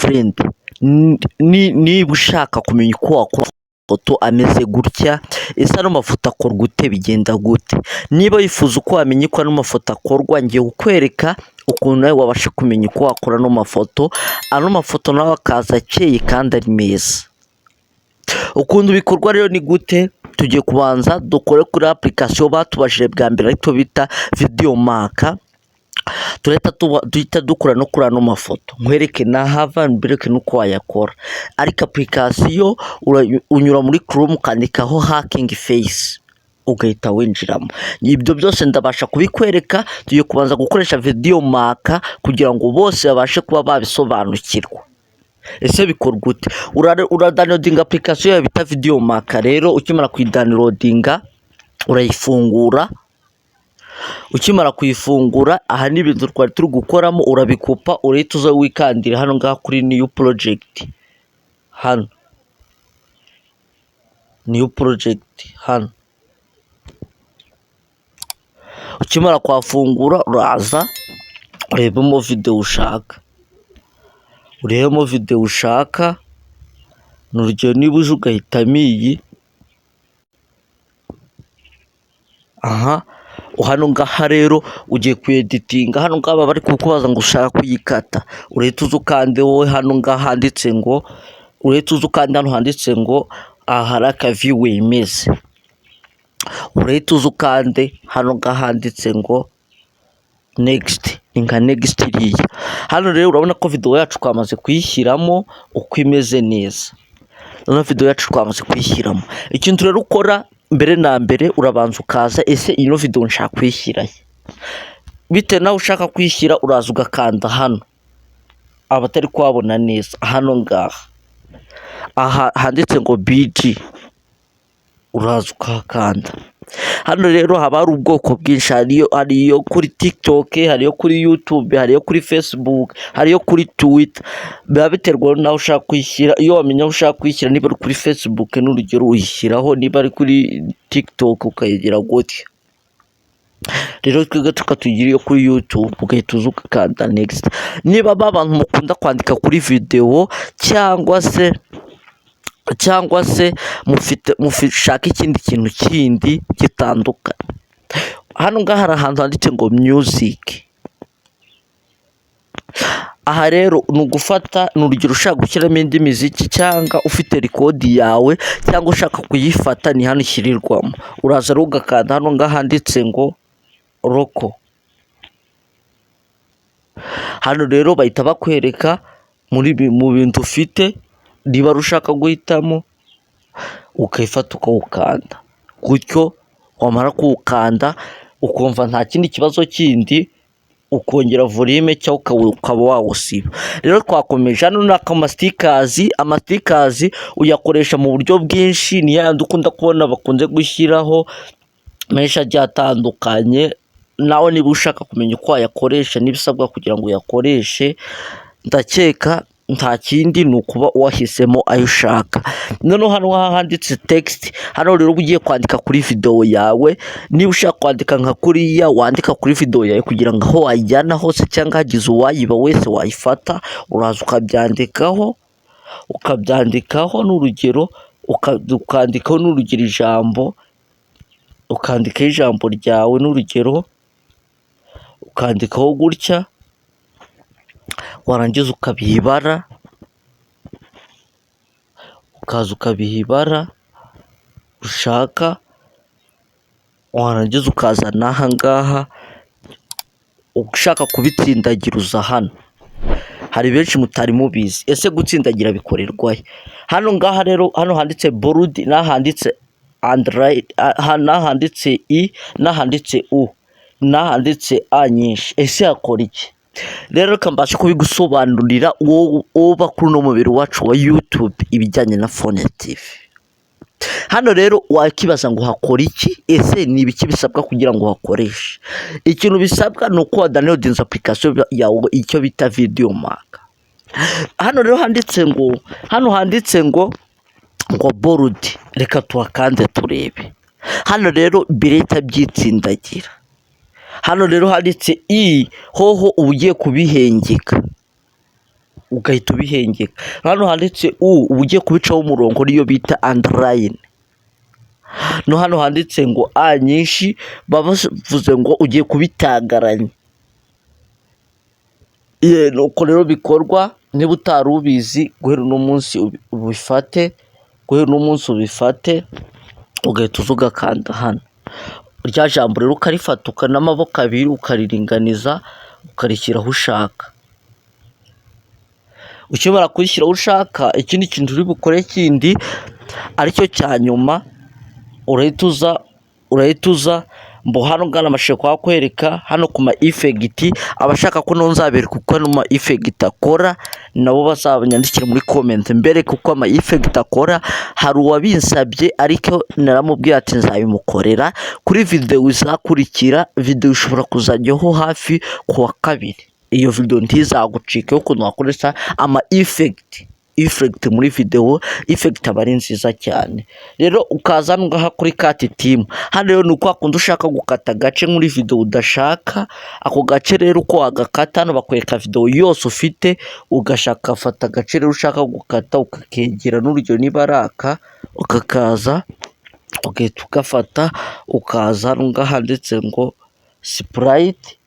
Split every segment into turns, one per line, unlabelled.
friend, niba ushaka kumenya uko wakora amafoto ameze gutya, ese ano mafoto akorwa gute, bigenda gute? Niba wifuza uko wamenya uko ano mafoto akorwa, ngiye kukwereka ukuntu nawe wabasha kumenya uko wakora ano mafoto nawe akaza akeye kandi ari meza. Ukuntu bikorwa rero ni gute? Tugiye kubanza dukore kuri application batubajije bwa mbere ariko bita Videomaker. Duhita dukora no kuri ano mafoto, nkwereke nahava mbireke nuko wayakora. Ariko application unyura muri Chrome ukandikaho hacking face ugahita winjiramo. Ibyo byose ndabasha kubikwereka. Tugiye kubanza gukoresha Videomaker kugira ngo bose babashe kuba babisobanukirwa. Ese bikorwa gute? Uradownloadinga application yawe bita Videomaker. Rero ukimara kuyidownloadinga urayifungura. Ukimara kuyifungura, aha ni ibintu twari turi gukoramo, urabikupa urahita uza wikandira hano ngaha kuri new project. Hano new project hano. Ukimara kwafungura uraza urebemo video ushaka. Urebemo video ushaka, n'urugero niba uje ugahitamo iyi. Aha hano ngaha rero ugiye kueditinga. Hano ngaha bari kukubaza ngo ushaka kuyikata, urahita uza ukande wowe hano ngaha handitse ngo, urahita uza ukande hano handitse ngo aha aka view wemeze. Urahita uza ukande hano ngaha handitse ngo next, inka next iriya. Hano rero urabona ko video yacu twamaze kuyishyiramo uko imeze neza. Urabona video yacu twamaze kuyishyiramo. Ikintu rero ukora mbere na mbere, urabanza ukaza, ese ino video nshaka kuyishyira bite? Nawe ushaka kuyishyira uraza ugakanda hano, abatari kwabona neza hano ngaha aha handitse ngo BG, uraza ukakanda. Hano rero haba hari ubwoko bwinshi, hariyo kuri TikTok, hariyo kuri YouTube, hariyo kuri Facebook, hariyo kuri Twitter. Biba biterwa naho ushaka kuyishyira. Iyo wamenya aho ushaka kuyishyira, niba ari kuri Facebook n'urugero uyishyiraho, niba ari kuri TikTok ukayigira gutya. Rero twebwe tukatugira iyo kuri YouTube, ugahita uza ukakanda next. Niba abantu mukunda kwandika kuri video cyangwa se mushaka ikindi kintu kindi gitandukanye, hano ngaha hari ahantu handitse ngo music. Aha rero ni ugufata, ni urugero ushaka gushyiramo indi miziki cyangwa ufite record yawe cyangwa ushaka kuyifata, ni hano ishyirirwamo. Uraza rero ugakanda hano ngaha handitse ngo local. Hano rero bahita bakwereka mu bintu ufite, niba ushaka guhitamo ukayifata ukawukanda gutyo. Wamara kuwukanda ukumva nta kindi kibazo kindi, ukongera volume cyangwa ukaba wawusiba. Rero twakomeje. Hano ni amasitikazi uyakoresha mu buryo bwinshi, ni yandi ukunda kubona bakunze gushyiraho menshi agiye atandukanye. Nawe niba ushaka kumenya uko wayakoresha n'ibisabwa kugira ngo uyakoreshe, ndakeka nta kindi ni ukuba wahisemo ayo ushaka. Noneho hano handitse text. Hano rero ugiye kwandika kuri video yawe, niba ushaka kwandika nka kuriya, wandika kuri video yawe kugira ngo aho wayijyana hose cyangwa hagize uwayiba wese wayifata, uraza ukabyandikaho n'urugero, ukandikaho n'urugero ijambo, ukandikaho ijambo ryawe n'urugero, ukandikaho gutya, warangiza ukabiha ibara, ukaza ukabiha ibara ushaka, warangiza ukazana aha ngaha. Ushaka kubitsindagira uza hano. Hari benshi mutari mubizi, ese gutsindagira bikorerwa he? Hano ngaha rero, hano handitse bold, nahanditse Android, nahanditse I, nahanditse U, nahanditse A nyinshi. Ese yakora iki? Rero kambasha kubigusobanurira uba kuri no mubiri wacu wa YouTube ibijyanye na Phone TV. Hano rero wakibaza ngo hakora iki? Ese ni ibiki bisabwa kugira ngo hakoreshe? Ikintu bisabwa ni uko download application yawe icyo bita Videomaker. Hano rero handitse ngo bold. Reka tuhakande turebe. Hano rero bireta byitsindagira. Hano rero handitse I, hoho ugiye kubihengeka. ugahita ubihengeka. Hano handitse uba ugiye kubicaho umurongo niyo bita underline. No hano handitse ngo a nyinshi baba bavuze ngo ugiye kubitagaranya. Nuko rero bikorwa, niba utari ubizi guhera uno munsi ubifate, ugahita uza ugakanda hano. Rya jambo rero ukarifata n'amaboko abiri ukariringaniza ukarishyira aho ushaka. Ukimara kurishyira aho ushaka, ikindi kintu uri bukore kindi aricyo cya nyuma, urahita uza mbo hano ngana amashusho kwa kwereka hano ku ma effect. Abashaka ko nzabereka uko no ma effect akora nabo bazabanyandikira muri comment mbere kuko ama effect akora. Hari uwabinsabye ariko naramubwiye ati nzabimukorera kuri video izakurikira. Video ushobora kuzajyaho hafi ku wa kabiri. Iyo video ntizagucike ukuntu wakoresha ama effect muri video. Effect aba ari nziza cyane. Rero ukaza ngaha kuri cut team. Hano rero nuko akunda ushaka gukata gace muri video udashaka, ako gace rero uko wagakata hano bakwereka video yose ufite, ugashaka fata gace rero ushaka gukata ukakegera n'urugero niba araka ukakaza ugahita ugafata, ukaza hano ngaha handitse ngo sprite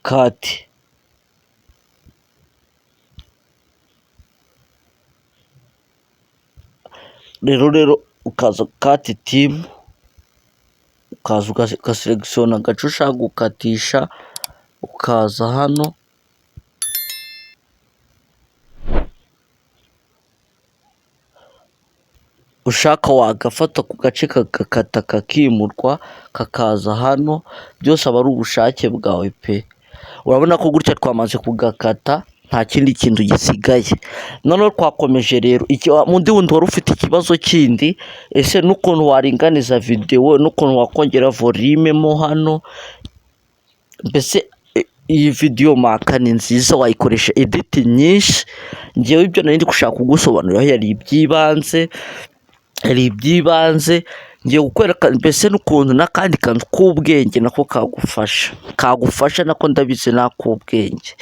cut. Rero ukaza cut team, ukaza ugaselekisiona agace ushaka gukatisha, ukaza hano ushaka wagafata ku gace kagakata kakimurwa kakaza hano. Byose aba ari ubushake bwawe pe. Urabona ko gutya twamaze kugakata, nta kindi kintu gisigaye. Noneho twakomeje rero mundi wundi wari ufite ikibazo kindi, ese n'ukuntu waringaniza video, n'ukuntu wakongera volume mo hano. Mbese iyi video maka ni nziza, wayikoresha edit nyinshi. Ngewe ibyo nari ndi gushaka kugusobanurira yari ibyibanze ngiye gukwereka mbese n'ukuntu n'akandi kantu k'ubwenge nako kagufasha nako ndabizi n'ak'ubwenge.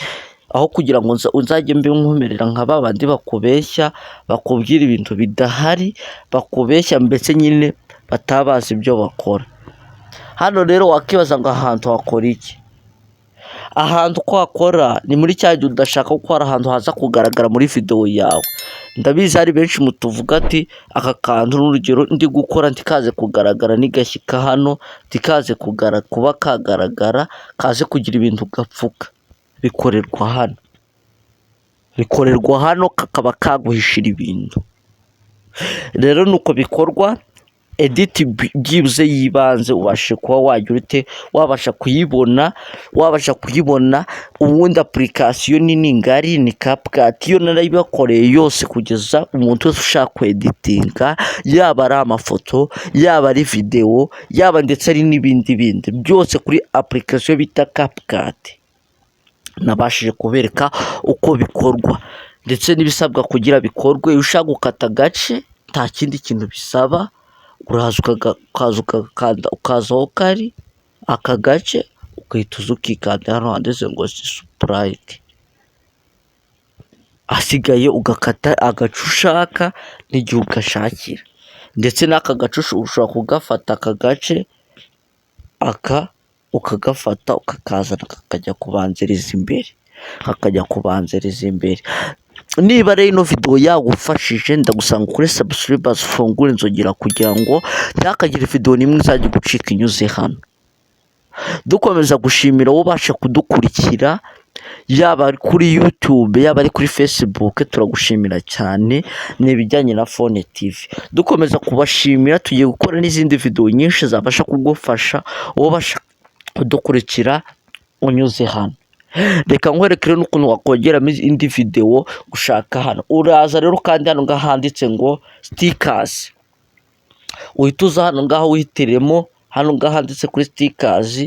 Aho kugira ngo uzajye mbe nkumerera nka babandi bakubeshya, bakubwira ibintu bidahari, bakubeshya mbese nyine batabazi ibyo bakora. Hano rero wakibaza ngo ahantu hakora iki? Ahantu ko hakora ni muri cya gihe udashaka ko hari ahantu haza kugaragara muri video yawe. Ndabizi hari benshi mutuvuga ati aka kantu n'urugero ndi gukora ntikaze kugaragara, nigashyika hano ntikaze kuba kagaragara, kaze kugira ibintu gapfuka. Bikorerwa hano kakaba kaguhishira ibintu. Rero nuko bikorwa. Edit byibuze yibanze ubashe kuba wagira ute, wabasha kuyibona. Ubundi application nini ngari ni CapCut. Iyo narayibakoreye yose kugeza umuntu wese ushaka kweditinga, yaba ari amafoto, yaba ari video, yaba ndetse ari n'ibindi byose kuri application bita CapCut. Nabashije kubereka uko bikorwa ndetse n'ibisabwa kugira bikorwe. Ushaka gukata gace nta kindi kintu bisaba, uraza ukaza aho kari aka gace ugahita uza ukikanda hano handitse ngo sprite. Asigaye ugakata agace ushaka n'igihe ugashakira, ndetse n'aka gace ushobora kugafata aka gace ukagafata ukakazana kakajya kubanziriza imbere. Niba rero ino video yagufashije, ndagusanga kuri subscribe, ufungure inzogera kugira ngo ntihakagire video nimwe izajya gucika inyuze hano. Dukomeza gushimira wowe ubasha kudukurikira, yaba kuri YouTube, yaba ari kuri Facebook, turagushimira cyane. N'ibijyanye na Phone TV dukomeza kubashimira. Tugiye gukora n'izindi video nyinshi zabasha kugufasha wowe ubasha kudukurikira unyuze hano. Reka nkwerekere n'ukuntu wakongeramo indi video gushaka hano. Uraza rero kandi hano ngaha handitse ngo stickers, uhita uza hano ngaha wihitiremo hano ngaha handitse kuri stickers.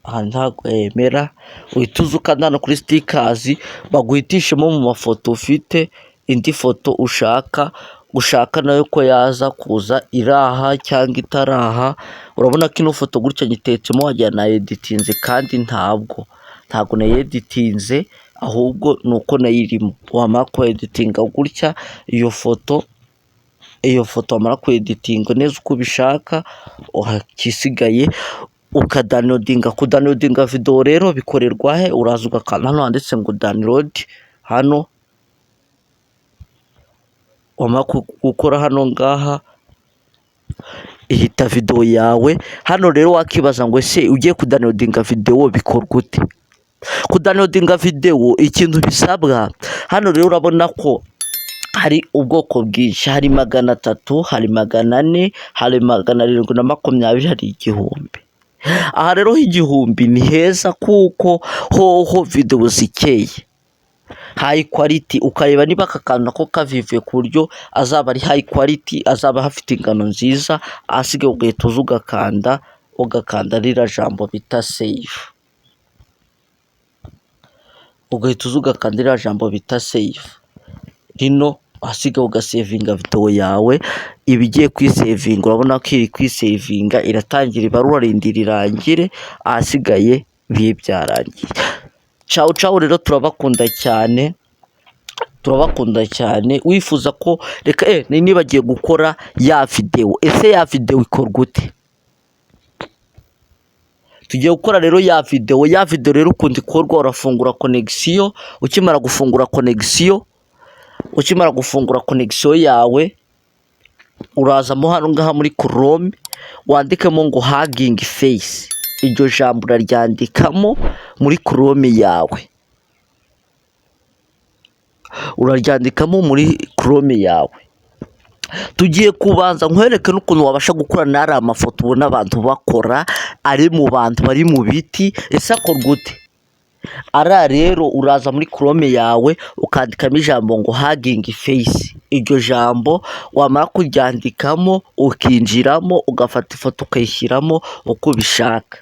Aha ntabwo yemera, uhita uza ukanda hano kuri stickers, baguhitishemo mu mafoto ufite indi foto ushaka, gushaka nayo ko yaza kuza iraha cyangwa itaraha. Urabona ko ino foto gutya nyitetsemo wagira nayeditinze kandi ntabwo nayeditinze, ahubwo ni uko nayo irimo. Wamara kweditinga gutya iyo foto wamara kweditinga neza uko ubishaka, ikisigaye ukadawunilodinga. Kudawunilodinga video rero bikorerwa he? Uraza ugakanda hano handitse ngo download, hano wamara gukora hano ngaha ihita video yawe. Hano rero wakibaza ngo ese ugiye kudawunilodinga video bikorwa ute? Kudawunilodinga video ikintu bisabwa, hano rero urabona ko hari ubwoko bwinshi, hari 300, hari 400, hari 720, hari 1000. Aha rero igihumbi ni heza kuko hoho video zikeye high quality, ukareba niba akakantu nako kavivuye ku buryo azaba ari high quality, azaba hafite ingano nziza. Ahasigaye ugahita uza ugakanda rira jambo bita save, rino ahasigaye ugasevinga video yawe. Ibigiye kwisevinga, urabona ko iri kwisevinga, iratangira ibarura rindira irangire, ahasigaye biye byarangiye. Ciao rero, turabakunda cyane. Wifuza ko reka nibagiye gukora ya video. Ese ya video ikorwa ute? Tugiye gukora rero ya video rero ukundi ikorwa, urafungura connection. Ukimara gufungura connection yawe, urazamo hano ngaha muri Chrome, wandikemo ngo Hugging Face. Iryo jambo uraryandikamo muri Chrome yawe, Tugiye kubanza nkwereke n'ukuntu wabasha gukora nari amafoto ubona abantu bakora ari mu bantu bari mu biti. Ese akorwa ute? Ara rero uraza muri Chrome yawe ukandikamo ijambo ngo Hugging Face. Iryo jambo wamara kuryandikamo ukinjiramo, ugafata ifoto ukayishyiramo uko ubishaka,